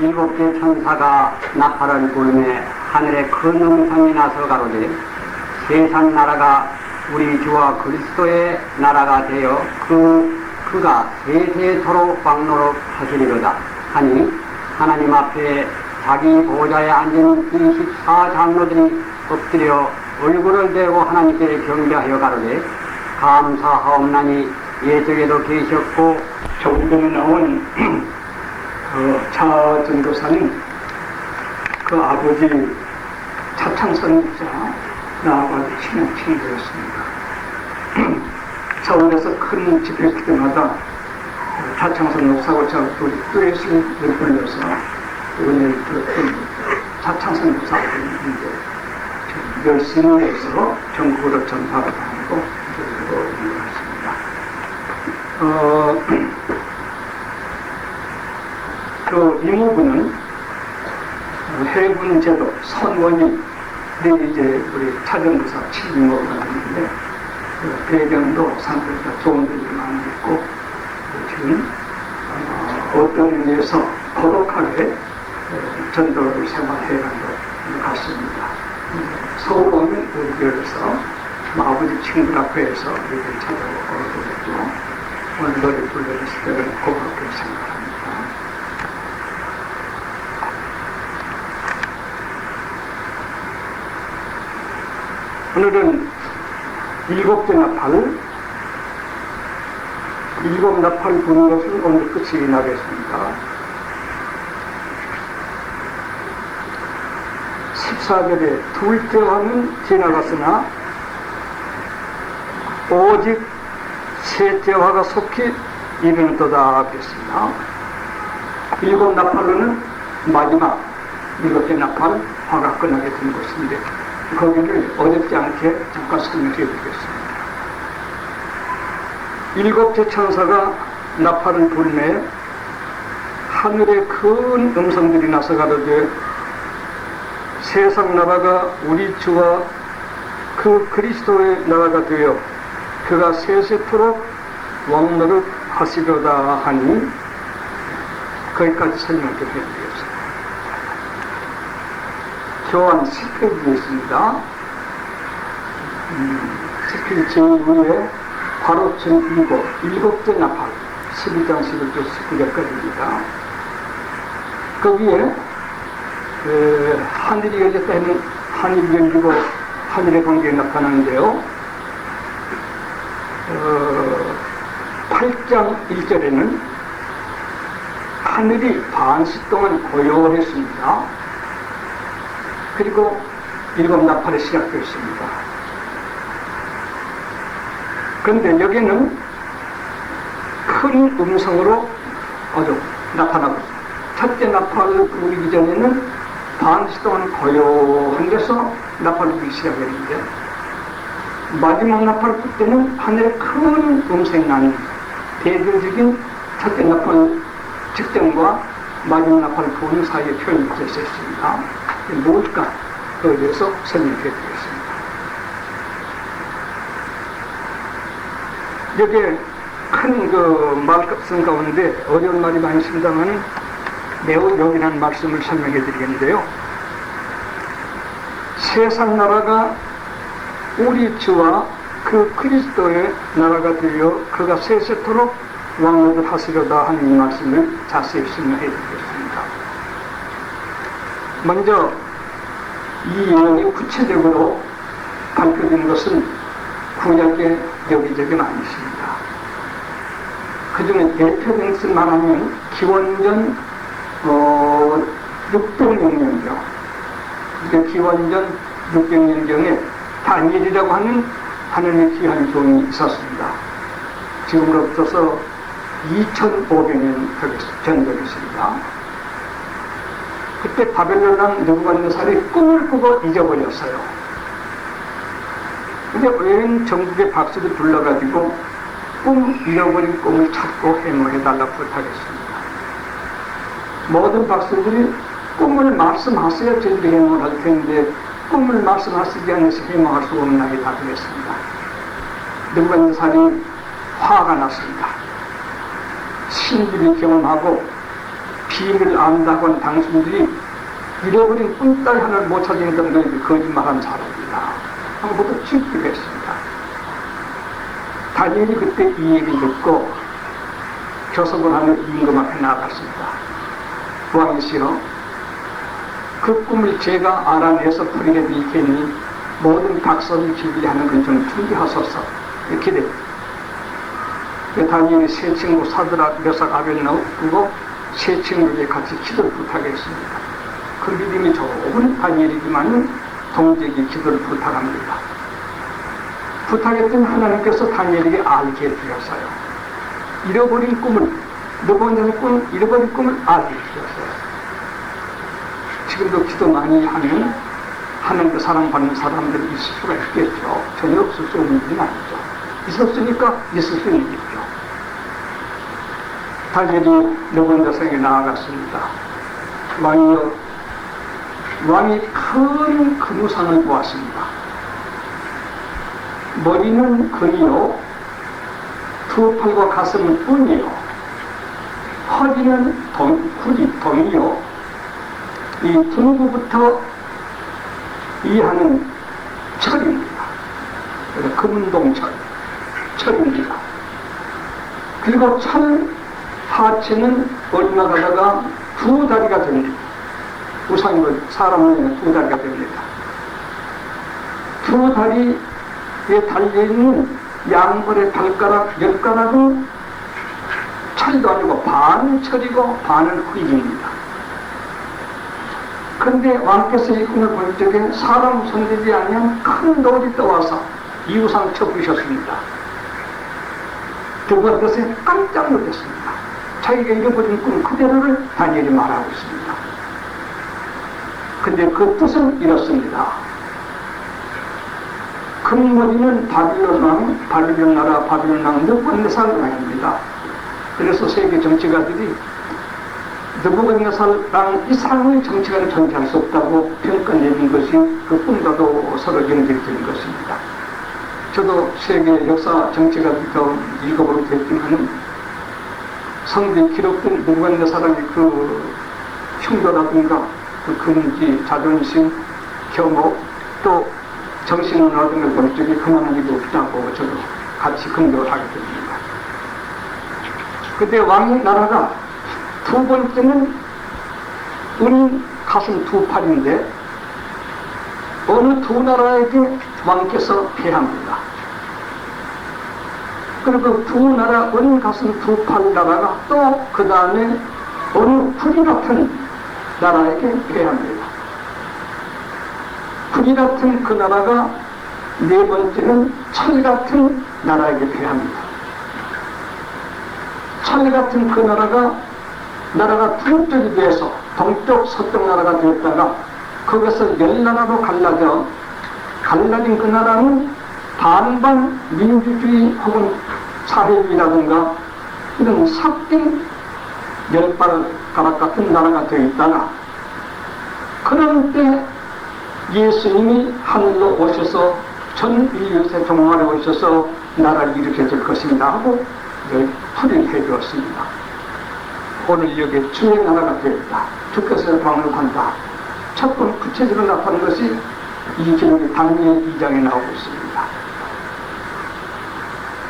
일곱째 천사가 나팔을 불매 하늘에 큰 음성이 나서 가로되 세상 나라가 우리 주와 그리스도의 나라가 되어 그가 세세토록 왕노릇 하시리로다 하니 하나님 앞에 자기 보좌에 앉은 24장로들이 엎드려 얼굴을 대고 하나님께 경배하여 가로되 감사하옵나니 예적에도 계셨고 조금 전에 나온 차 전도사는 그 아버지 차창선 목사 나하고 친한 친구였습니다. 서울에서 큰 집회 때마다 차창선 목사하고 저 둘이 듀엣을 불러서 은혜를 들었던 차창선 목사하고 열심히 해서 전국으로 전파를 하고 그리고 있습니다. 그 이모부는 해군제도 선원이 이제 우리 차전도사 친이모가 있는데 그 배경도 상당히 좋은 분이 많이 있고 지금 어떤 의미에서 거룩하게 전도를 생활해가는 것 같습니다. 서울 오면 우리 교회에서 아버지 친구 앞에서 우리를 찾아오고 오늘 노래 불러주실 때를 고맙게 생각합니다. 오늘은 일곱째 나팔, 일곱 나팔 부는 것은 오늘 끝이 나겠습니다. 14절에 둘째 화는 지나갔으나 오직 셋째 화가 속히 이르는도다 하겠습니다. 일곱 나팔로는 마지막 일곱째 나팔 화가 끝나게 된 것인데 거기를 어렵지 않게 잠깐 설명해 드리겠습니다. 일곱째 천사가 나팔을 불매 하늘에 큰 음성들이 나서 가로되 세상 나라가 우리 주와 그 그리스도의 나라가 되어 그가 세세토록 왕노릇 하시려다 하니 거기까지 설명을 해드리겠습니다. 교환 10페이지에 있습니다. 10페이지 제2에 바로천 일곱째 나팔 11장 11절 19절까지입니다. 거기에 하늘이 열렸다 하면 하늘이 열리고 하늘의 관계에 나타나는데요. 8장 1절에는 하늘이 반시 동안 고요했습니다. 그리고 일곱 나팔이 시작되었습니다. 그런데 여기는 큰 음성으로 아주 나타나고 있습니다. 첫째 나팔을 부르기 전에는 반시 동안 고요한 데서 나팔을 부르기 시작했는데 마지막 나팔을 불 때는 하늘에 큰 음성이 나는 대표적인 첫째 나팔 직전과 마지막 나팔을 부르는 사이에 표현이 되어 있습니다. 뭘까? 그에 대해서 설명해 드리겠습니다. 여기에 큰 그 말씀 가운데 어려운 말이 많이 있습니다만 매우 요긴한 말씀을 설명해 드리겠는데요. 세상 나라가 우리 주와 그 그리스도의 나라가 되어 그가 세세토록 왕노릇 하시려다 하는 이 말씀을 자세히 설명해 드리겠습니다. 먼저 이 예언이 구체적으로 밝혀진 것은 구약에 여기저기 많이 있습니다. 그 중에 대표적인 것을 말하면 기원전 600년경 기원전 600년경에 다니엘이라고 하는 하나님의 귀한 종이 있었습니다. 지금으로부터 2500년 전적이었습니다. 그때 바벨론 왕 느부갓네살이 꿈을 꾸고 잊어버렸어요. 근데 온 전국의 박수를 불러가지고 잃어버린 꿈을 찾고 해몽해달라고 부탁했습니다. 모든 박수들이 꿈을 말씀하셔야 저희들이 해몽을 할 텐데 꿈을 말씀하시지 않으시 해몽할 수 없는 날이 다 되겠습니다. 느부갓네살이 화가 났습니다. 신비를 경험하고 비밀을 안다고 한 당신들이 잃어버린 꿈따위 하나를 못 찾으니까 너희들 거짓말한 사람이다 하고 모두 칭기를 했습니다. 다니엘이 그때 이 얘기를 듣고 교섭을 하며 임금 앞에 나갔습니다. 왕이시여, 그 꿈을 제가 알아내서 풀이게 될 테니 모든 각설을 준비하는 걸 좀 준비하소서. 이렇게 됩니다. 다니엘이 세 친구 사드락, 메삭, 아벨나고 세 친구에게 같이 기도를 부탁했습니다. 그 믿음이 좁은 다니엘이지만 동지에게 기도를 부탁합니다. 부탁했더니 하나님께서 다니엘에게 알게 해주셨어요. 잃어버린 꿈을, 잃어버린 꿈을 알게 해주셨어요. 지금도 기도 많이 하면 하나님께 사랑받는 사람들이 있을 수가 있겠죠. 전혀 없을 수 없는 일은 아니죠. 있었으니까 있을 수 있는 일이죠. 다니엘이 느부갓네살에게 나아갔습니다. 왕이 큰 금우상을 보았습니다. 머리는 금이요, 두 팔과 가슴은 은이요, 허리는 동이요, 이 둔구부터 이하는 철입니다. 그래서 금은동철, 철입니다. 그리고 철 하체는 올라가다가 두 다리가 됩니다. 우상은 사람 모양의 두 다리가 됩니다. 두 다리에 달려있는 양벌의 발가락 10가락은 철도 아니고 반은 철이고 반은 흙입니다. 그런데 왕께서 이 꿈을 볼 적에 사람 손들이 아니면 큰 돌이 떠와서 이 우상을 쳐부셨습니다. 느부갓네살이 깜짝 놀랐습니다. 자기가 잃어버린 꿈 그대로를 다니엘이 말하고 있습니다. 근데 그 뜻은 이렇습니다. 금머리는 바빌론 왕, 바빌론 나라 바빌론 왕 느부갓네살 왕입니다. 그래서 세계 정치가들이 느부갓네살 왕 이상의 정치가는 존재할 수 없다고 평가내는 것이 그 꿈과도 서로 연결되는 것입니다. 저도 세계 역사 정치가들 좀 읽어보게 됐지만 성경에 기록된 느부갓네살의 그 흉도라든가 그 금지, 자존심, 겸허, 또 정신문화라든가 볼 적에 그만한 일이 없다고 저도 같이 근거를 하게 됩니다. 그때 왕의 나라가 두 번째는 은 가슴 두 팔인데 어느 두 나라에게 왕께서 패합니다. 그리고 두 나라 은 가슴 두 팔 나라가 또 그 다음에 어느 풀이 같은 나라에게 패합니다. 풀이 같은 그 나라가 네 번째는 철 같은 나라에게 패합니다. 철 같은 그 나라가 두 쪽이 돼서 동쪽 서쪽 나라가 되었다가 거기서 10나라로 갈라진 그 나라는 반반 민주주의 혹은 사회주의라든가 이런 섞인 10가락 같은 나라가 되어 있다가 그런 때 예수님이 하늘로 오셔서 전 인류의 종말에 오셔서 나라를 일으켜 줄 것입니다 하고 풀이를 해 주었습니다. 오늘 여기에 주의 나라가 되었다. 주께서 방문한다. 첫 번 구체적으로 나타난 것이 이 기록이 다니엘 2장에 나오고 있습니다.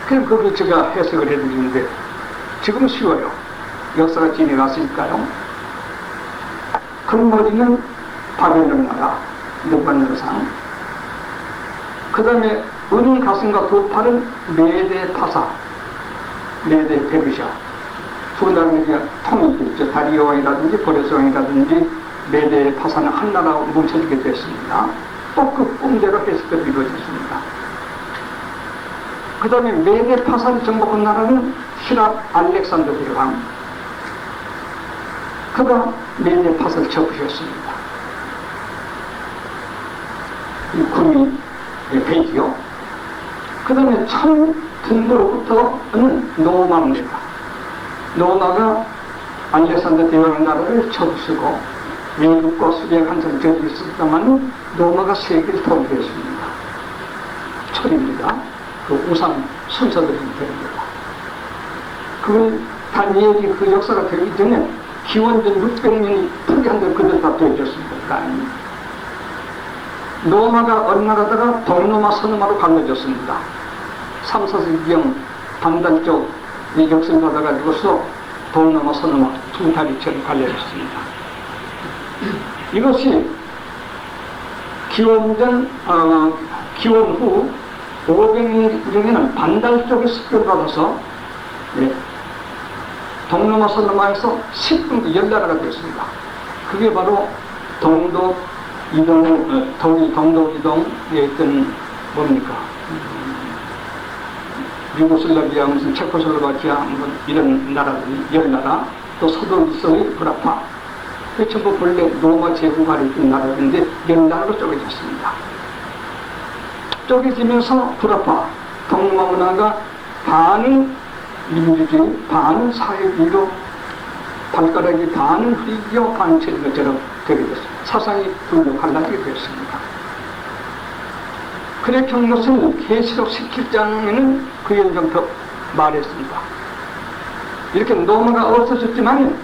그럼 거기 제가 해석을 해드리는데 지금 쉬워요. 역사가 지나갔으니까요. 금머리는 바벨론 나라, 느부갓네살. 그 다음에 은 가슴과 두 팔은 메대 파사, 메대 페르시아. 두 나라가 통이 있죠. 다리오 왕이라든지 보레스 왕이라든지 메대 파사는 한 나라로 뭉쳐지게 됐습니다. 또 그 꿈대로 해석이 이루어졌습니다. 그 다음에 메대 파사를 정복한 나라는 히랍 알렉산더 대왕. 그가 메대 파사를 접으셨습니다. 이 군이 배지요. 그 다음에 참 등으로부터는 노마입니다. 노마가 알렉산더 대왕의 나라를 접으시고 외국과 수비에 한참 적이 있었다만 노마가 세계를 통일했습니다. 철입니다. 그 우상 순서들이 됩니다. 그걸 다니엘이 그 역사가 되기 전에 기원전 600년이 풀이한데 그대로 다 되어졌습니다. 아니. 로마가 엇나가다가 동로마 서노마로 갈라졌습니다. 3, 4세기경 반달 쪽 역습을 받아가지고서 동로마 서노마 두 다리처럼 갈려졌습니다. 이것이 기원 후 500년 중에는 반달 쪽에 습격을 받아서 동로마 서노마에서 10분 열나라가 되었습니다. 그게 바로 동독 이동에 있던 뭡니까? 유고슬라비아, 무슨 체코슬로바키아, 이런 나라들이 열나라, 또 서독이서의 브라파, 그 전부 본래 로마 제국 아래 있던 나라인데 열나라로 쪼개졌습니다. 쪼개지면서 브라파, 동로마 문화가 반은 민주주의, 반은 사회주의로 발가락이 반은 휘겨 반치는 것처럼 되게 됐습니다. 사상이 둘로 갈라지게 되었습니다. 그래 경로선 계시록 17장에는 그 연정표 말했습니다. 이렇게 로마가 없어졌지만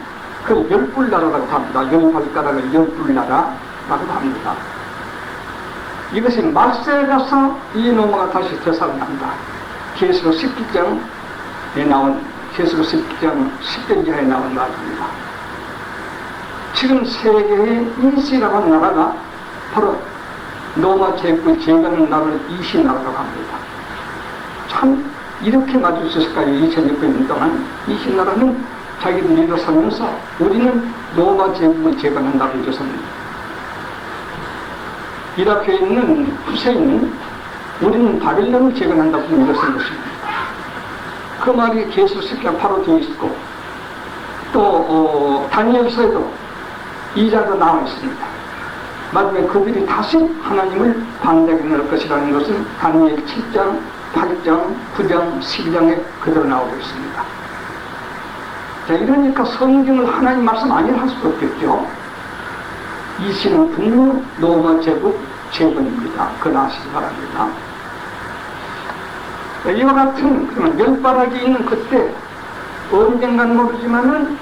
그 열불나라라고 합니다. 열발가락을 열불나라라고 합니다. 이것이 말세에 가서 이 로마가 다시 되살아납니다. 계시록 17장에 나온 계시록 17장 10편 이하에 나온 말입니다. 지금 세계의 인시라고 하는 나라가 바로 로마 제국을 제거하는 나라를 이시나라라고 합니다. 참 이렇게 맞을 수 있을까요? 2600년 동안 이시나라는 자기들 일어서면서 우리는 로마 제국을 제거하는 나라를 일어섭니다. 이라크에 있는 후세인은 우리는 바빌론을 제거한다고 일어선 것입니다. 그 말이 계시록 10장 바로 되어 있고 또 다니엘서에도 이자도 나와 있습니다. 마지막에 그들이 다시 하나님을 반대하게 낼 것이라는 것은 다니엘 7장, 8장, 9장, 12장에 그대로 나오고 있습니다. 자, 이러니까 성경을 하나님 말씀 아니라 할 수가 없겠죠. 이 시는 분명 로마 제국 제국입니다. 그건 아시기 바랍니다. 이와 같은 그러면 열바락이 있는 그때 언젠간 모르지만은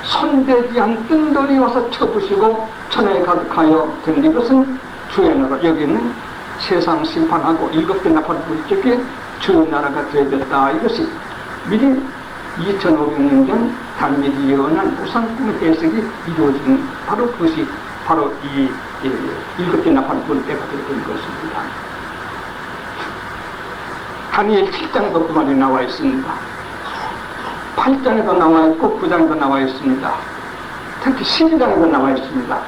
손대지 않은 뜬돌이 와서 쳐부시고 천하에 가득하여 된 이것은 주의 나라. 여기는 세상 심판하고 7대 나팔 불 적에 주의 나라가 되어졌다. 이것이 미리 2500년 전 다니엘이 예언한 우상 꿈의 해석이 이루어진 바로 그것이 바로 이 7대 나팔 불 때가 되는 것입니다. 다니엘 7장도 그 말이 나와 있습니다. 8장에도 나와 있고 9장에도 나와 있습니다. 특히 12장에도 나와 있습니다.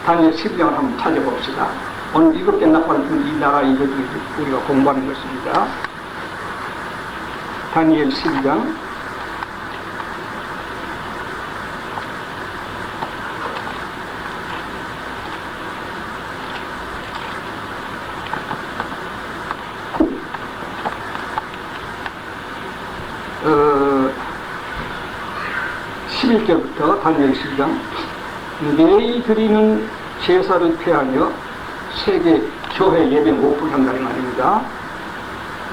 다니엘 12장을 한번 찾아봅시다. 오늘 7개 나팔 준 이 나라 이것을 우리가 공부하는 것입니다. 다니엘 12장 어, 11절부터 다니엘 12장 내이 드리는 제사를 폐하며 세계 교회 예배 오픈을 한다는 말입니다.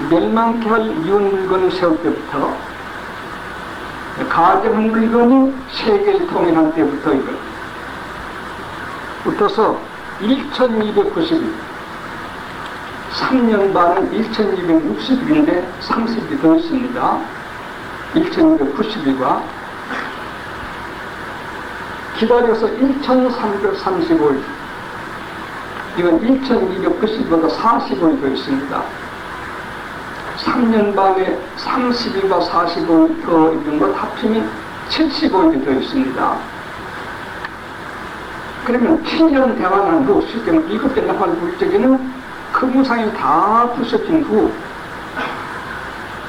멸망케 할 이웃 물건을 세울 때부터 가정 물건이 세계를 통일한 때부터 이걸 붙어서 1290일 3년 반은 1260일인데 30일이 더 있습니다. 1290일과 기다려서 1335일 이건 1290일보다 40일이 더 있습니다. 3년 반에 30일과 45일 더 있는 것 합치면 75일이 더 있습니다. 그러면 7년 대환한 후 실제로 7개 나팔 불 적에는 그 무상이 다 부서진 후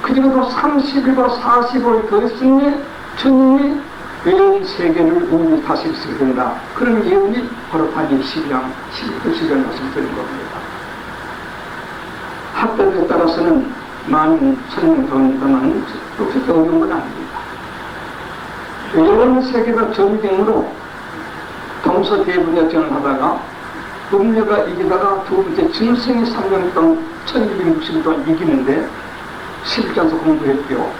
그리고 30일과 45일 더 있으니 주님이 온 세계를 우리 다스리게 된다. 그런 예언이 바로 다니엘 12장 12절 말씀드린 겁니다. 학자들에 따라서는 많은 설명도는 그렇게 어려운 건 아닙니다. 온 세계가 전쟁으로 동서대분열전을 하다가 음료가 이기다가 두 번째 짐승이 3년 동안 1260일 동안 이기는데 11장에서 공부했고요.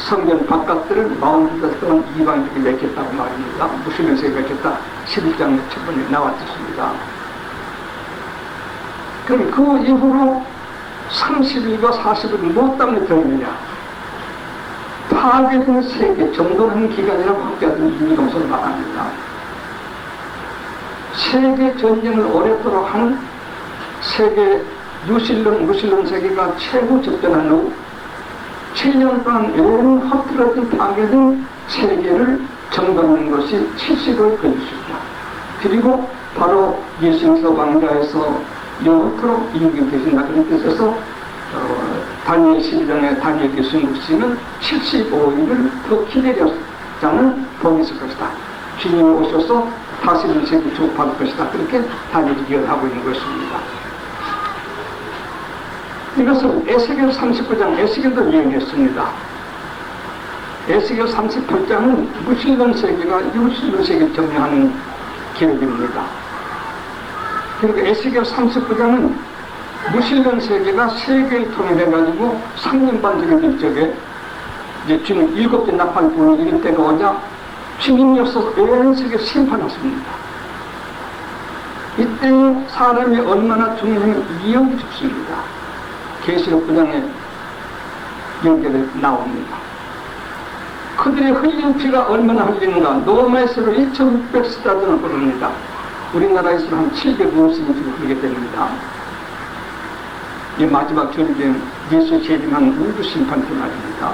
성전 바깥들을 42달 동안 이방인들이 맺혔다고 말입니다. 무슬림 세계가 맺혔다. 11장의 첫번에 나왔습니다. 그럼 그 이후로 30일과 40일을 무엇 때문에 들었느냐? 파괴된 세계, 정돈하는 기간이라고 학자들은 이미 동서를 말합니다. 세계 전쟁을 오랫도록 한 세계 무슬림 세계가 최고 접전한 후 7년 동안 온 허틀어진 파괴된 세계를 정돈하는 것이 70을 걸렸습니다. 그리고 바로 예수님서 왕자에서 영원토록 임금 되신다 그런 뜻에서 다니엘 12장의 다니엘 교수님 씨는 75일을 더 기다렸자는 복이 있을 것이다. 주님이 오셔서 다시는 세계 축복받을 것이다. 그렇게 다니엘이 예언하고 있는 것입니다. 이것을 에스겔 39장, 에스겔도 예언했습니다. 에스겔 38장은 무슬림 세계가 유슬림 세계를 점령하는 기록입니다. 그리고 에스겔 39장은 무슬림 세계가 세계를 통일해가지고 3년 반 지금 적에 이제 주님 7대 나팔 부는 이런 때가 오자 주님이어서 온 세계를 심판하십니다. 이때 사람이 얼마나 죽느냐면 2억이 죽습니다. 계시록 9장에 연결에 나옵니다. 그들의 흘린 피가 얼마나 흘리는가? 노마에서로 1600스타드는 흐릅니다. 우리나라에서는 한 750이 흐르게 됩니다. 이 마지막 전쟁 예수 재림한 우주 심판 때 말입니다.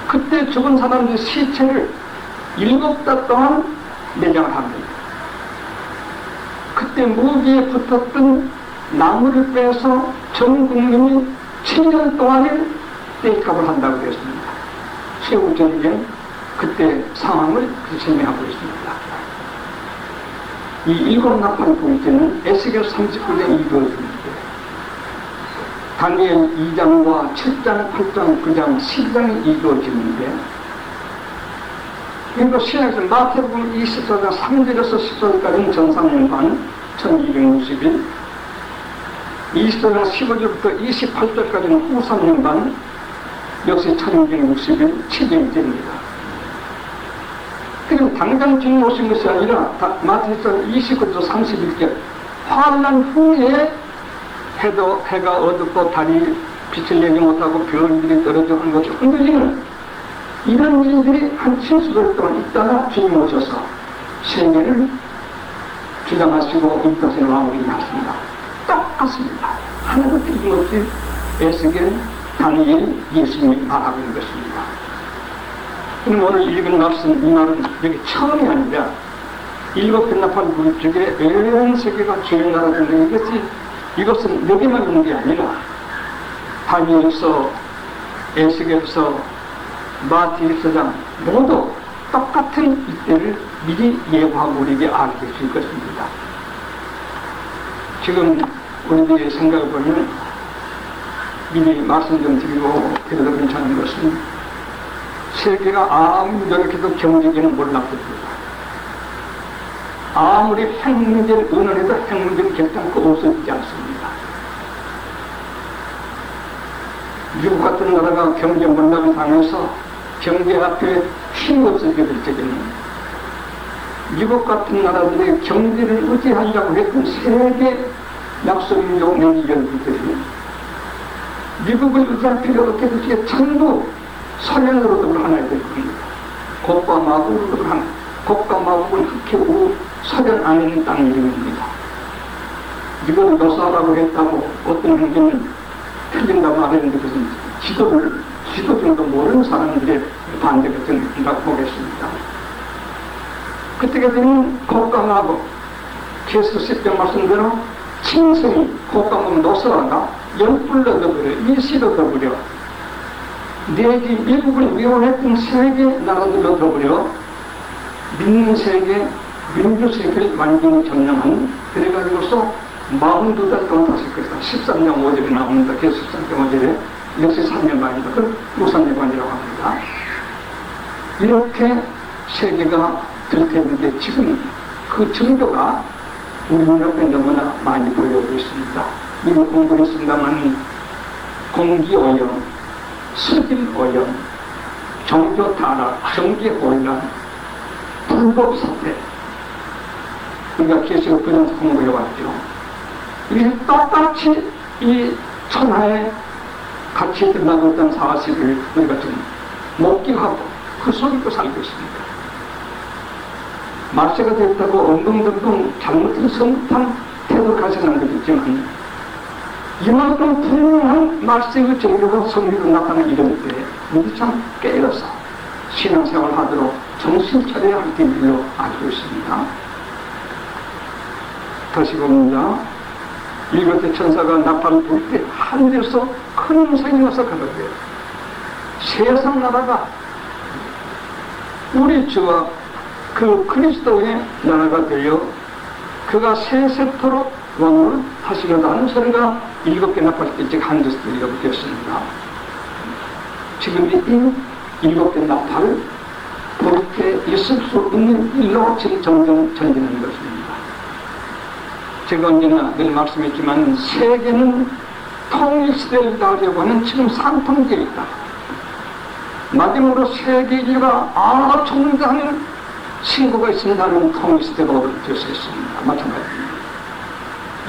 그때 죽은 사람들의 시체를 7달 동안 매장을 합니다. 그때 무기에 붙었던 나무를 빼서 전 국민이 7년 동안을 떼값을 한다고 했습니다. 최후 전쟁 그때 상황을 설명하고 있습니다. 이 7 나팔 볼 때는 에스겔 39장이 이루어집니다. 다니엘 2장과 7장, 8장, 9장, 10장이 이루어지는데 그리고 신약에서 마태복음 24장 3절에서 14절까지는 전상년 반 1260일 24장 15절부터 28절까지는 후 3년 반 역시 1660일 7일째입니다. 그럼 당장 주님 오신 것이 아니라 마태복음 29절 31절 환난 후에 해가 어둡고 달이 빛을 내지 못하고 별들이 떨어져 한 것이 흔들리는 이런 일들이 한 70일 동안 있다가 주님 오셔서 세계를 주장하시고 인터넷에 마무리하십니다. 똑같습니다. 하나도 틀림없이 에스겔, 다니엘, 예수님이 말하고 있는 것입니다. 그럼 오늘 읽은 말씀 이 말은 여기 처음이 아니라 7 나팔 불 중에 온 세계가 주의 나라 되는 것이 이것은 여기만 있는 게 아니라 다니엘서, 에스겔서, 마태복음 모두 똑같은 이때를 미리 예고하고 우리에게 알게 해줄 것입니다. 지금 우리들의 생각을 보면 미리 말씀 좀 드리고 그래도 괜찮은 것은 세계가 아무리 노력해도 경제기는 몰랐습니다. 아무리 핵 문제를 의논해도 핵 문제는 결단코 없어지지 않습니다. 미국 같은 나라가 경제 문란을 당해서 경제 앞에 힘이 없어지게 될 적에는 미국 같은 나라들의 경제를 의지하려고 했던 세계 약소민족 명의연구들이 미국을 의지할 필요 없게 되기에 전부 소련으로도 하나가 될 겁니다. 곡과 마국으로도 하나. 곡과 마국은 흑해고 소련 안에 있는 땅 이름입니다. 이걸 노사라고 했다고 어떤 행정은 틀린다고 말했는데 그것은 지도 정도 모르는 사람들의 반대가 된다고 보겠습니다. 그때가 되면 곡과 마국, 계속 10장 말씀대로 칭성이 곡과 마국 노사가 열불로 더불어 일시로 더불어 내지 미국을 미워했던 세계 나라들로 더불어 믿는 세계, 민주 세계를 완전히 점령하는 그래가지고서 42달 동안 다실 것이다. 13장 5절에 나옵니다. 계속 13장 5절에 역시 3년 반이다. 그걸 무산내관이라고 합니다. 이렇게 세계가 될 텐데 지금 그 증거가 우리 눈앞에 너무나 많이 보여오고 있습니다. 이미 공부했습니다만 공기오염, 수질 오염, 종교 타락, 정기 혼란, 불법 사태, 우리가 계시록 그냥 공부해왔죠. 이게 똑같이 이 천하에 같이 드러나고 있던 사실을 우리가 좀 목격하고 그 속에 살고 있습니다. 말세가 됐다고 엉덩덩덩 잘못된 성탄 태도를 가져가는 것도 있지만 이만큼 분명한 말세의 정리가 성리로 나타나는 이런 때에 우리 참 깨어서 신앙생활 하도록 정신 차려야 할 길로 알고 있습니다. 다시 봅니다. 일곱째 천사가 나팔을 불 때 하늘에서 큰 음성이 나서 가로되 세상 나라가 우리 주와 그 그리스도의 나라가 되어 그가 세세토록 왕을 하시려다 하는 소리가 7개 나팔 때 즉 하늘에서 들리게 되었습니다. 지금 이 7개 나팔을 볼 때 있을 수 있는 일로 지금 점점 전진하는 것입니다. 제가 언제나 늘 말씀했지만 세계는 통일시대를 가려고 하는 지금 산통기에 있다. 마지막으로 세계 인류가 총대하는 신고가 있습니다는 통일시대가 될 수 있습니다. 마찬가지입니다.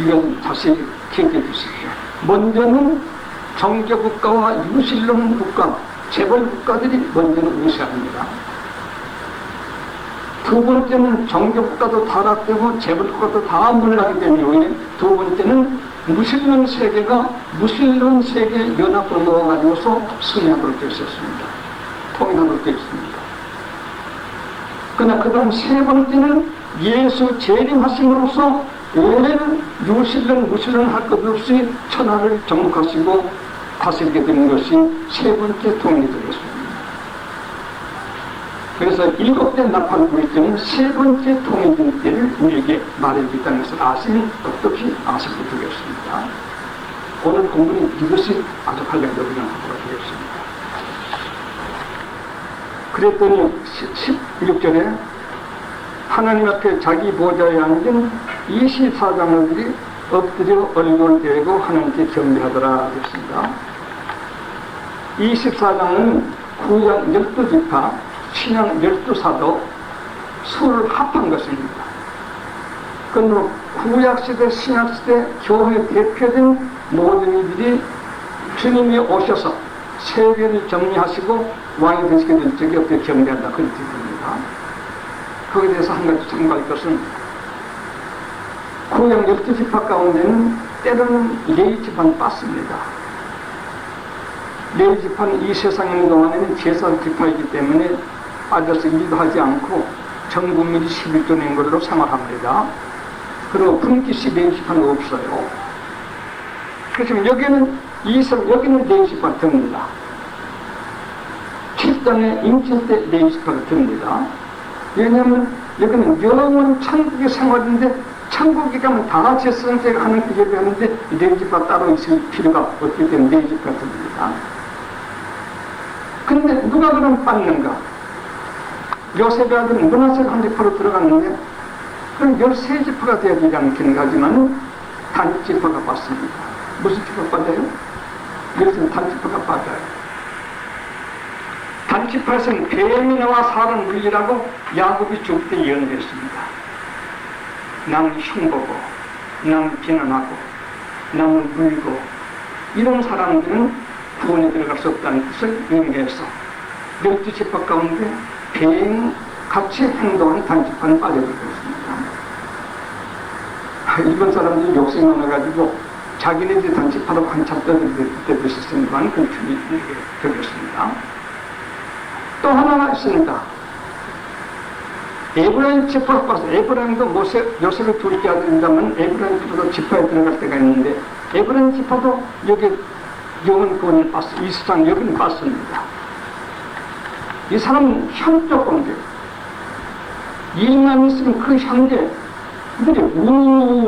이건 다시 기억해 주십시오. 먼저는 정교국가와 유실론 국가, 재벌 국가들이 먼저는 우세합니다. 두 번째는 정교국가도 타락되고 재벌국가도 다 물러나게 된 이후에 두 번째는 무신론 세계가 무신론 세계 연합으로 모아가지고서 승리하도록 되어 있었습니다. 통일하도록 되어 있습니다. 그러나 그 다음 세 번째는 예수 재림하심으로써 원래는 유신론 무신론 할 것 없이 천하를 정복하시고 다스리게 되는 것이 세 번째 통일이 되겠습니다. 그래서 7대 나팔을 부를 때는 세 번째 통일될 때를 우리에게 말해주겠다는 것을 아시면 똑똑히 아시고 되겠습니다. 오늘 공부는 이것이 아주 활력적인 공부가 되겠습니다. 그랬더니 16절에 하나님 앞에 자기 보좌에 앉은 24장로들이 엎드려 얼굴을 대고 하나님께 경배하더라 했습니다. 24장은 구약 12지파 신약 12사도 수를 합한 것입니다. 그러므로 구약시대 신약시대 교회에 대표된 모든 이들이 주님이 오셔서 세계를 정리하시고 왕이 되시게 될 적에 어떻게 경배한다 그런 뜻입니다. 거기에 대해서 한 가지 참고할 것은 구약 12지파 가운데는 때로는 레위지파는 빠습니다. 레위지파는 이 세상에 있는 동안에는 제사지파이기 때문에 빠져서 일도 하지 않고 전 국민이 11조 낸 걸로 생활합니다. 그리고 분기시 레위지파는 없어요. 그렇지만 여기는 여기는 레위지파가 듭니다. 7장에 임신 때 레위지파가 듭니다. 왜냐하면 여기는 영원 천국의 생활인데 천국에 가면 다 같이 선택하는 기회를 하는데 레위지파 따로 있을 필요가 없기 때문에 레위지파가 듭니다. 그런데 누가 그럼 빠는가? 요셉의 아들은 문하세가 한 지파로 들어갔는데 그럼 13지파가 되어야 되지 않겠는가 하지만 단지파가 빠습니다. 무슨 지파가 빠져요? 여기서는 단지파가 빠져요. 단지파에서는 뱀이 나와 사람 물리라고 야곱이 죽을 때 예언했습니다. 남을 흉보고 남을 비난하고 남을 물고 이런 사람들은 구원에 들어갈 수 없다는 뜻을 의미해서 12지파 가운데 뱀같이 행동하는 단지파는 빠져들고 있습니다. 일본 사람들이 욕심이 많아가지고 자기네들이 단지파로 한참 때도 있었습니다만 그런 춤이 되겠습니다. 또 하나가 있습니다. 에브라임 지파가 빠서 에브라임도 요셉의 둘째 아들입니다만 에브라임 지파도 지파에 들어갈 때가 있는데 에브라임 지파도 여기 영원 구원을 빠서 이스탄 여기는 빠습니다. 이 사람은 형적 관계. 일만 있으면 그 형제들이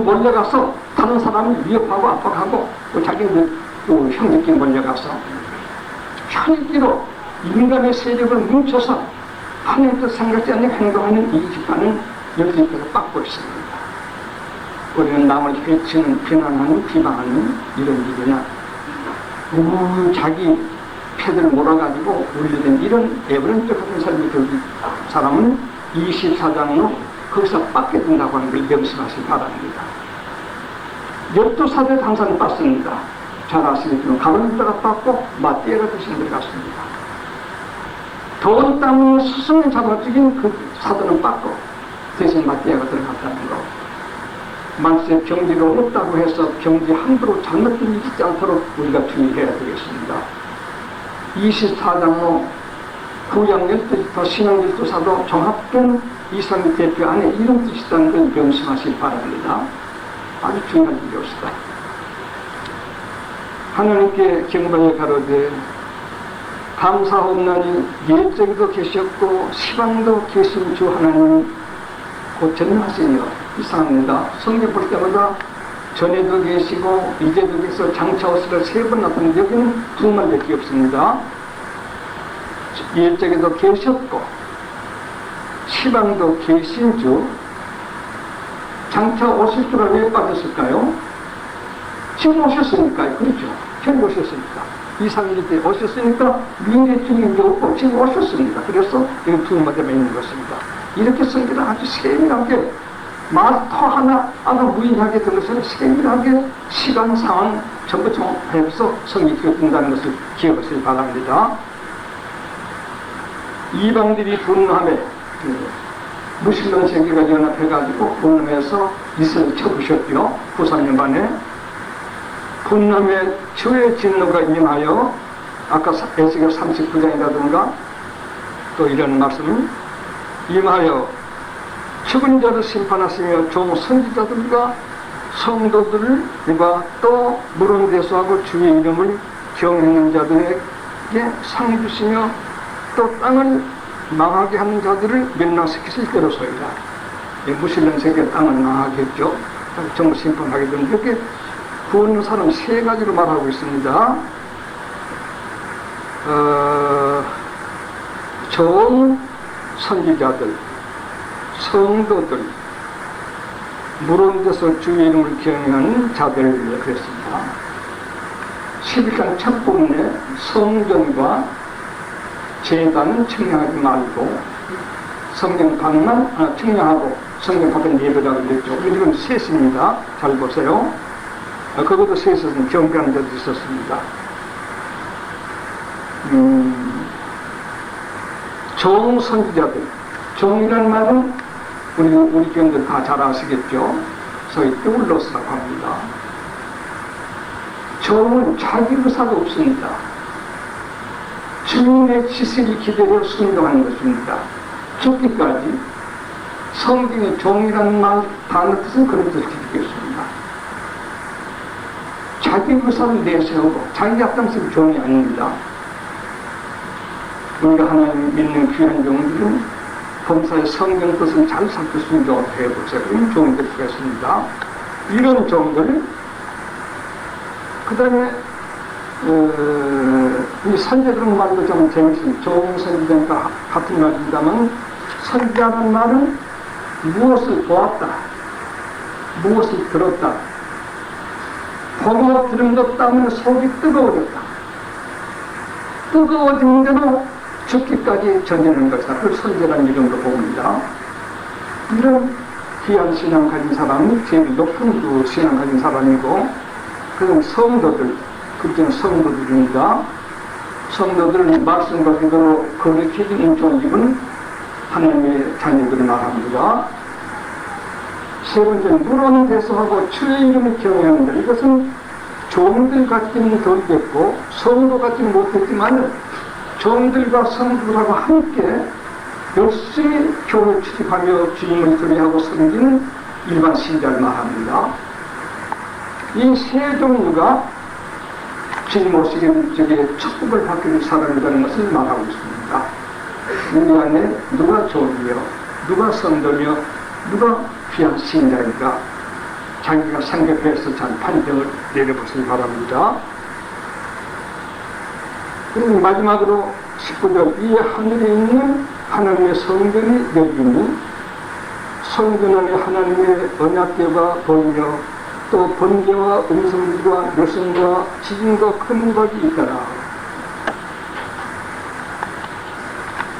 몰려가서 다른 사람을 위협하고 압박하고 또 자기들 또 형제끼리 몰려가서 현기로 인간의 세력을 뭉쳐서 하나님도 생각지 않는 행동하는 이 집안은 열지파가 빡고 있습니다. 우리는 남을 해치는, 비난하는, 비방하는 이런 일이나 자기 패들 몰아가지고 우리들은 이런 에버런트 같은 삶을 그 사람은 24장로 거기서 빠게 된다고 하는 걸 명심하시기 바랍니다. 12사대 항상 빻습니다. 잘 아시겠지만 가론유다가 빻고 마띠아가 대신 들어갔습니다. 돈 때문에 스승을 잡아 죽인 그 사도는 빻고 대신 마띠아가 들어갔다는 거. 만세 병지가 없다고 해서 병지 함부로 잘못 들리지 않도록 우리가 주의해야 되겠습니다. 24장로 구약 12지파 신약 12사도 종합된 이스라엘 대표 안에 이런 뜻이 있다는 걸 명심하시기 바랍니다. 아주 중요한 일이었습니다. 하나님께 경배에 가로되 감사옵나니 예적에도 계셨고 시방도 계신 주 하나님 곧 전능하시니라. 이상합니다. 성경 볼 때마다 전에도 계시고 이제도 계셔 장차 오시라 3번 나타나는데 여기는 2말밖에 없습니다. 예적에도 계셨고 시방도 계신 주. 장차 오실 줄은 왜 빠졌을까요? 지금 오셨으니까요. 그렇죠. 지금 오셨으니까. 2, 3일 때 오셨으니까 미래 중인 없고 지금 오셨습니다. 그래서 여기 2마디만 있는 것입니다. 이렇게 성경을 아주 세밀하게 말터 하나 무인하게 들어서 세밀하게 시간, 상황 전부 종합해서 성경이 되어진다는 것을 기억하시기 바랍니다. 이방들이 분노하며 무슬림 세계가 연합해가지고 분노해서 이스라엘을 쳐부셨죠. 94년 만에. 분노의 주의 진노가 임하여 아까 에스겔 39장이라든가 또 이런 말씀은 임하여 죽은 자를 심판하시며 종 선지자들과 성도들과 또 물론대수하고 주의 이름을 경외하는 자들에게 상 주시며 또 땅을 망하게 하는 자들을 멸망시키실 때로소이다. 무슬림 세계 땅을 망하게 했죠. 정부 심판하게 되는 이렇게 구원의 사람 3가지로 말하고 있습니다. 좋은 선지자들, 성도들, 물론대서 주의 이름을 경외하는 자들 그랬습니다. 11장 첫 부분에 성전과 제단은 측량하지 말고 성경 방만 측량하고 성경 밖은 예배라고 그랬죠. 이건 셋입니다. 잘 보세요. 그것도 셋에서는 경배하는 자도 있었습니다. 종 선지자들. 종이라는 말은 우리 교인들 다 잘 아시겠죠. 소위 떼울로스라고 합니다. 종은 자기 의사가 없습니다. 주님의 지시를 기다려 순종하는 것입니다. 죽기까지. 성경의 종이라는 말 단어 뜻은 그런 뜻을 기록했습니다. 자기 의사를 내세우고 자기 앞장서는 종이 아닙니다. 우리가 하나님 믿는 귀한 종들은 범사의 성경 뜻을 잘 살펴 순종을 해보세요. 이런 종들 되겠습니다. 이런 종들, 그 다음에 이 선지자들은 말도 좀 재밌습니다. 좋은 선지자니까 같은 말입니다만 선지자라는 말은 무엇을 보았다, 무엇을 들었다, 보고 들은 것 때문에 속이 뜨거워졌다. 뜨거워진 대로 죽기까지 전하는 것이다. 그걸 선지자라는 이름으로 봅니다. 이런 귀한 신앙 가진 사람이 제일 높은 그 신앙 가진 사람이고, 그럼 성도들, 그때는 성도들입니다. 성도들 말씀과 그대로 거룩해진 인종 입은 하나님의 자녀들을 말합니다. 세 번째는 물론 대소하고 주의 이름을 경외한다. 이것은 종들 같기는 덜 됐고 성도 같지는 못했지만 종들과 성도들하고 함께 열심히 교회 출입하며 주님을 경외하고 섬기는 일반 신자를 말합니다. 이 세 종류가 주님 오시기 전에 축복을 받게 될 사람이라는 것을 말하고 있습니다. 우리 안에 누가 종이며 누가 성도며 누가 귀한 신자인가 자기가 생각해서 잘 판정을 내려보시기 바랍니다. 그리고 마지막으로 19절 이 하늘에 있는 하나님의 성전이 여기니 성전 안에 하나님의 언약궤가 보이며 또 번개와 음성과 묘성과 지진과 큰 법이 있더라.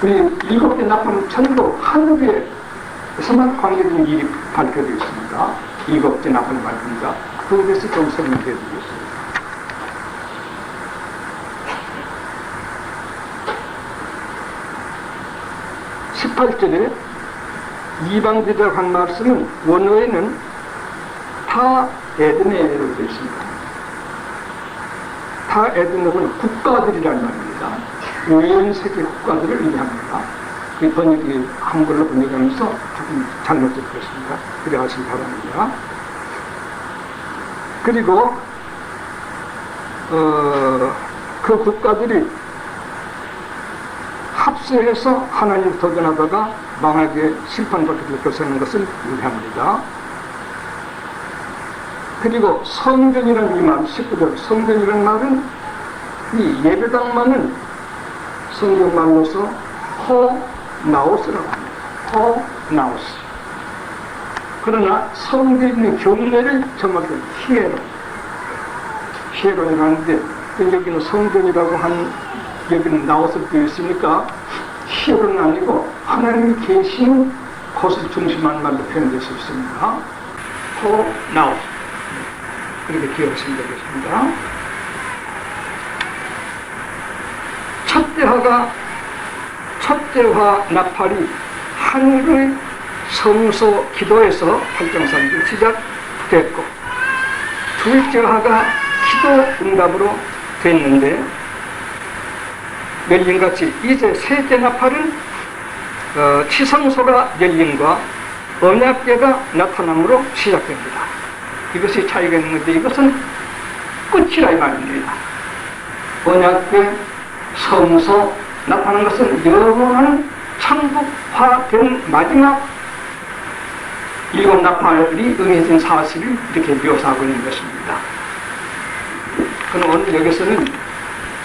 우리 7개 나팔은 전부 하늘에서만 관계된 일이 밝혀져 있습니다. 7개 나팔을 밝힙니다. 그것에 대해서 좀 설명해 드리겠습니다. 18절에 이방지대라고 한 말씀은 원어에는 타 에드네로 되어 있습니다. 타 에드네는 국가들이라는 말입니다. 온 세계 국가들을 의미합니다. 그 번역이 한글로 번역하면서 조금 잘못되어 있습니다. 그래 하시기 바랍니다. 그리고 그 국가들이 합세해서 하나님을 도전하다가 망하게 심판받게 될 것이라는 것을 의미합니다. 그리고 성전이라는 이 말, 19절 성전이라는 말은 이 예배당만은 성경말로서 호나오스라고 합니다. 호나오스. 그러나 성전에 있는 경례를 정확히 히에론이라고 하는데 여기는 성전이라고 한 여기는 나오스로 되어 있으니까 히에론은 아니고 하나님이 계신 곳을 중심한 말로 표현될 수 있습니다. 호나오스. 그렇게 기억하시면 되겠습니다. 첫째화 나팔이 하늘의 성소 기도에서 8.3절 시작됐고 둘째화가 기도 응답으로 됐는데 열림같이 이제 셋째 나팔은 치성소가 열림과 언약궤가 나타남으로 시작됩니다. 이것이 차이가 있는 건데 이것은 끝이라 이 말입니다. 언약궤 성소 나타나는 것은 영원한 천국화된 마지막 7 나팔이 응해진 사실을 이렇게 묘사하고 있는 것입니다. 그럼 오늘 여기서는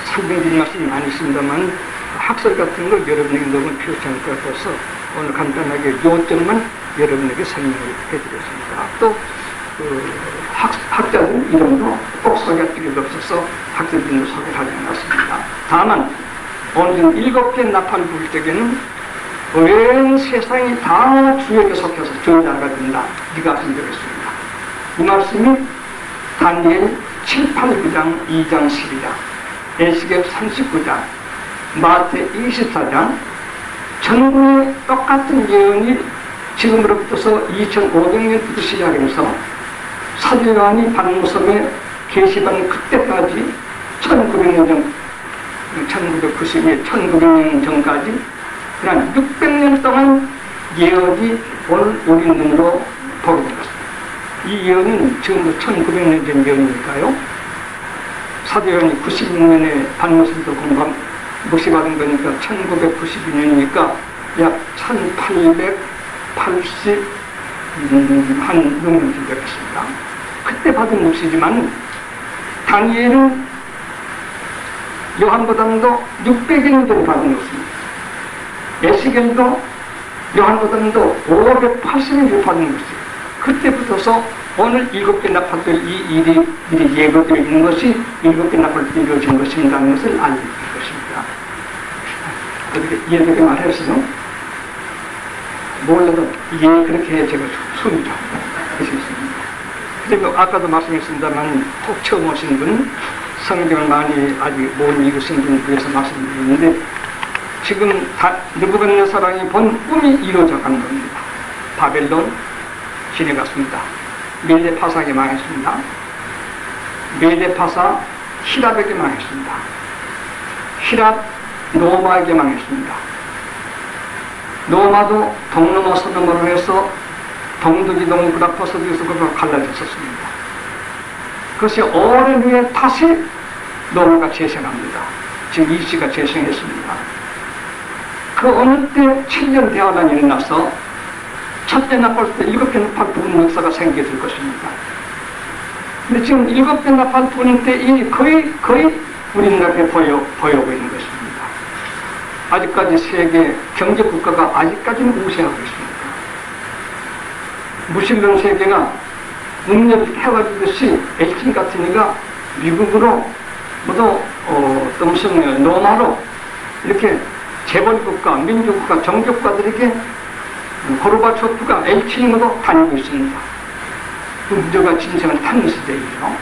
설명드린 말씀이 많이 있습니다만 학설 같은 걸 여러분에게 너무 필요치 않을 것 같아서 오늘 간단하게 요점만 여러분에게 설명을 해드렸습니다. 또 학자들 이름도 꼭 소개할 필요도 없어서 학자들 이름도 소개를 하지 않았습니다. 다만 오늘은 7개 나팔을 부를 때에는 온 세상이 다 주에게 속해서 주의자가 된다. 네가 하시면 되겠습니다. 이 말씀이 다니엘 7, 8, 9장, 2장, 12장, 에스겔 39장, 마태 24장, 전부의 똑같은 예언이 지금으로부터서 2500년부터 시작해서 사도요한이 반모섬에 계시반 그때까지 1900년 전, 1992년, 1900년 전까지 그냥 600년 동안 예언이 오늘 우리 눈으로 보게 되었습니다. 이 예언은 지금부터 1900년 전 예언이니까요. 사도요한이 96년에 반모섬도 묵시받은 거니까 1992년이니까 약 1880 한 6년쯤 되겠습니다. 그때 받은 묵시지만 다니엘은 요한보다도 600년 전에 받은 것입니다. 에스겔도 요한보다도 580년 전에 받은 것이에요. 그때부터서 오늘 7개 나팔들 이 일이 미리 예고되어 있는 것이 7개 나팔들이 이루어진 것입니다는 것을 알려드릴 것입니다. 어떻게 이해되게 말했어요? 몰라도 그렇게 제가 숨이죠. 그리고 아까도 말씀했습니다만 꼭 처음 오신 분, 성경을 많이 아직 못 읽으신 분을 위해서 말씀드리는데 지금 느부갓네살이 본 꿈이 이루어져 가는 겁니다. 바벨론 지내갔습니다. 메데파사에게 망했습니다. 메데파사 히랍에게 망했습니다. 히랍 로마에게 망했습니다. 로마도 동로마 서너머로 해서 동독이 동북아포서에서 그걸 갈라졌었습니다. 그것이 오랜 후에 다시 로마가 재생합니다. 지금 이시가 재생했습니다. 그 어느 때 7년 대화란이 일어나서 첫째 나팔 때 7개 나팔 부는 역사가 생기게 될 것입니다. 근데 지금 7개 나팔 부는 때 이 거의 우리나라에 보여오고 있는 것입니다. 아직까지 세계 경제 국가가 아직까지는 우세하고 있습니다. 무신론 세계가 능력이 태워지듯이 엘친 같은 이가 미국으로 모두 또 무슨 로마로 이렇게 재벌국가, 민주국가, 정교국가들에게 고르바초프가 엘치님으로 다니고 있습니다. 문제가 진정한 타는 시대이죠.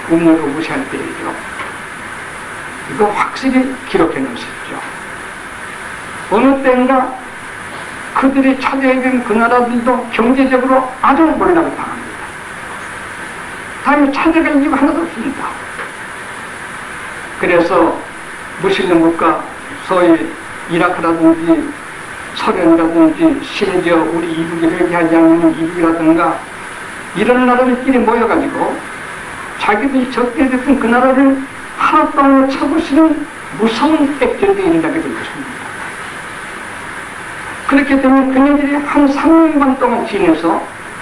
음료로 무시할 때이죠. 이거 확실히 기록해 놓으십시오. 어느 때인가 그들이 차지해야 되는 그 나라들도 경제적으로 아주 몰락을 당합니다. 다음에 찾아갈 이유가 하나도 없습니다. 그래서 무슬림 국가, 소위 이라크라든지 소련이라든지 심지어 우리 이북이 회개하지 않는 이북이라든가 이런 나라들끼리 모여가지고 자기들이 적대됐던 그 나라를 하루 동안 쳐부시는 무서운 액전에 일어나게 될 것입니다. 그렇게 되면 그네들이 한 3년간 동안 지내서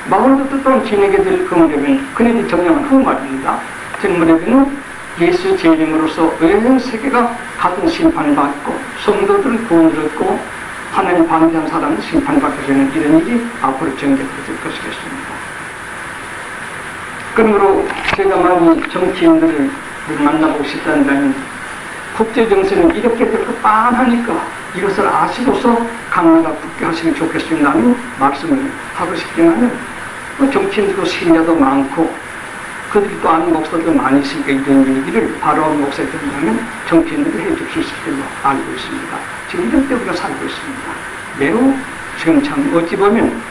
42도 동안 지내게 될 그 무렵은 그네들이 점령한 후 말입니다. 그 무렵에는 예수 재림으로써 온 세계가 같은 심판을 받고 성도들은 구원을 얻고 하나님 반대한 사람은 심판받게 되는 이런 일이 앞으로 전개될 것이겠습니다. 그러므로 제가 많이 정치인들을 만나보고 싶다는 국제정세는 이렇게 되고 빤하니까 이것을 아시고서 강나라 붙게 하시면 좋겠습니다는 말씀을 하고 싶지만은 정치인들도 신자도 많고 그들이 또 아는 목사들도 많이 있으니까 이런 얘기를 바로 목사에 들으면 정치인들이 해줄 수 있을 걸로 알고 있습니다. 지금 이런 때 우리가 살고 있습니다. 매우 지금 참 어찌 보면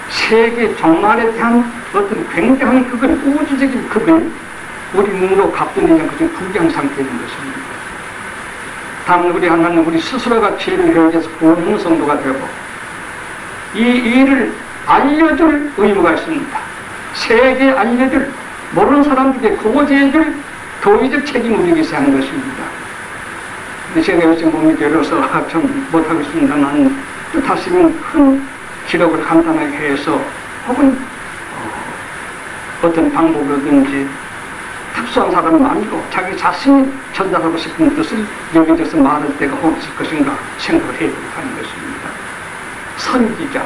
세계 종말에 대한 어떤 굉장한 그걸 우주적인 그걸 우리 눈으로 갑분되지 않고 지금 불경 상태에 있는 것입니다. 다만 우리 하나는 우리 스스로가 죄를 회개해서 구원하는 성도가 되고 이 일을 알려줄 의무가 있습니다. 세계에 알려줄 모르는 사람들에게 고지해줄 도의적 책임을 우리에게 있어야 하는 것입니다. 근데 제가 요즘 몸이 괴로워서 좀 못하고 있습니다만 뜻하시면 큰 기록을 간단하게 해서 혹은 어떤 방법이든지 특수한 사람은 아니고 자기 자신이 전달하고 싶은 뜻을 여기저기서 말할 때가 없을 것인가 생각을 해야 하는 것입니다. 선지자,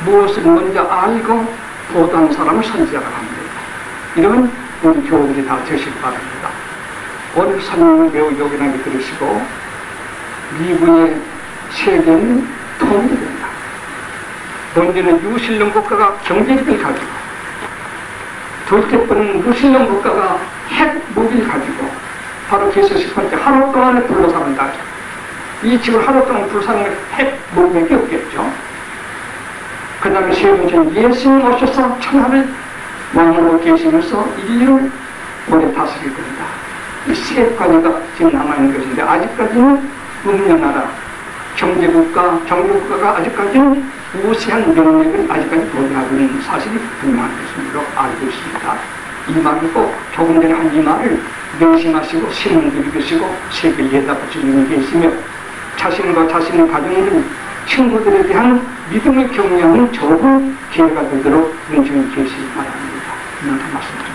무엇을 먼저 알고 보도하는 사람을 선지자라고 합니다. 이런 우리 교우들이 다 되시기 바랍니다. 오늘 설명을 매우 요긴하게 들으시고 미국의 세계는 통일된다. 먼저는 유실론 국가가 경제력을 가지고 둘째 번은 무실론 국가가 핵 무기를 가지고 바로 계속 10번째 하루 동안에 둘러싸는다. 이 집을 하루 동안 둘러싸는 핵 무기밖에 없겠죠. 그 다음에 세 번째는 예수님 오셔서 천하를 왕으로 계시면서 인류를 오래 다스릴 겁니다. 이 세 가지가 지금 남아있는 것인데 아직까지는 음녀나라, 경제국가, 정교국가가 아직까지는 우세한 명령을 아직까지 보존하고 있는 사실이 분명한 것으로 알고 있습니다. 이 말을 꼭 조금 전에 한 이 말을 명심하시고 신문도 읽으시고 세계에 내다보시는 게 있으며 자신과 자신의 가정들, 친구들에 대한 믿음을 격려하는 좋은 기회가 되도록 은총히 계시기 바랍니다. 이런 말씀